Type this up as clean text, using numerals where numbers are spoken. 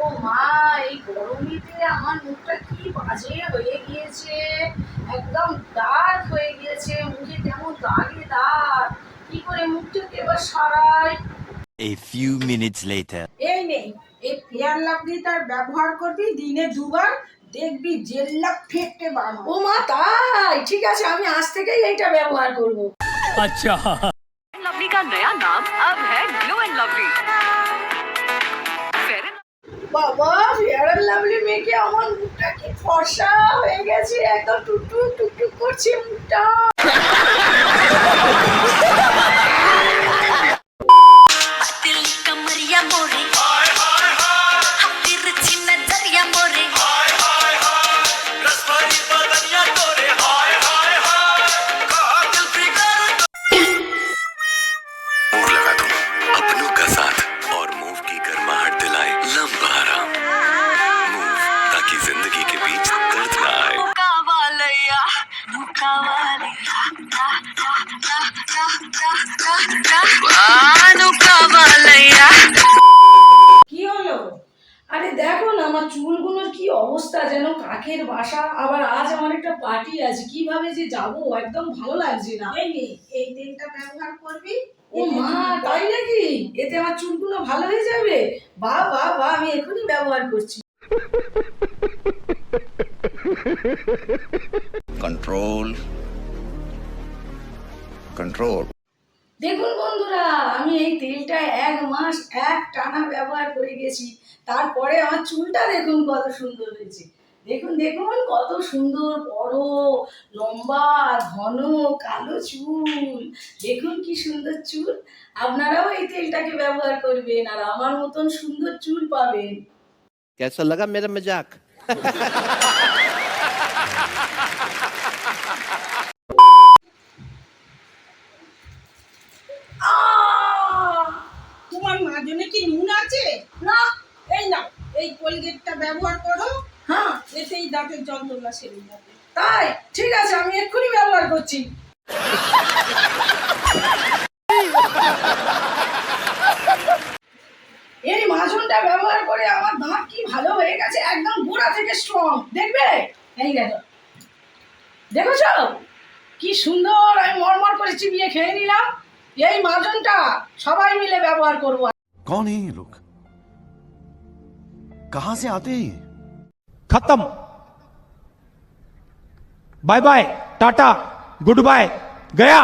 ও মা, এই গরমেতে আমার মুখটা কি বাজে হয়ে গিয়েছে, একদম দাগ হয়ে গিয়েছে, মুখে কেমন দাগে দাগ, কি করে মুখটাকে এবার সারাই। A few minutes later. এই নেই, এই ফেয়ার লাভলিটার ব্যবহার করবি দিনে 2 বার, দেখবি জেল্লা ফেটে বার হবে। ও মা, তাই? ঠিক আছে, আমি আজ থেকেই এইটা ব্যবহার করব। अच्छा लवली का नया नाम अब है glow and lovely. Fair and বাবা, ফেয়ার অ্যান্ড লাভলি মেখে আমার মুখটা কি ফর্সা হয়ে গেছে, একদম টুকটুক টুকটুক করছে মুখটা। दिल कमरिया मोरे तिरछी नजरिया मोरे मूव लगा दूं अपनों का साथ और मूव की गर्माहट दिलाए लंबा आराम। मूव, ताकि जिंदगी के बीच दर्द ना आए। मुकावालया मुकावालया मुकावालया কি হলো? আরে দেখো না, আমার চুলগুলোর কি অবস্থা, যেন কাকের বাসা। আবার আজ আমার একটা পার্টি আছে, কিভাবে যে যাবো একদম ভালো লাগছে না। এই নে, এই তেলটা ব্যবহার করবি। ও মা, তাই নাকি? এতে আমার চুলগুলো ভালো হয়ে যাবে? বাহ বাহ বাহ, আমি এখনই ব্যবহার করছি। Control control. দেখুন বন্ধুরা, আমি এই তেলটা 1 মাস এক টানা ব্যবহার করে গেছি, তারপরে আমার চুলটা দেখুন কত সুন্দর হয়েছে। দেখুন দেখুন, কত সুন্দর বড় লম্বা ঘন কালো চুল। দেখুন কি সুন্দর চুল। আপনারাও এই তেলটাকে ব্যবহার করবেন আর আমার মতন সুন্দর চুল পাবেন। कैसा लगा मेरा मजाक? আহ! তোমার মাজনে কি নুন আছে? না। এই নাও, এই কোলগেটটা ব্যবহার করো, হ্যাঁ, এতেই দাঁতের যন্ত্রণা সেরে যাবে। তাই? ঠিক আছে, আমি এক্ষুনি ব্যবহার করছি। এই মাজনটা ব্যবহার করে আমার দাঁত কি ভালো হয়ে গেছে, একদম গোড়া থেকে স্ট্রং। দেখবে? এই দেখো, দেখেছ কি সুন্দর, আমি মরমর করে চিবিয়ে খেয়ে নিলাম। এই মাজনটা সবাই মিলে ব্যবহার করবো। कौन है ये लोग? कहां से आते हैं ये? खत्म। Bye bye, tata, good bye, गया।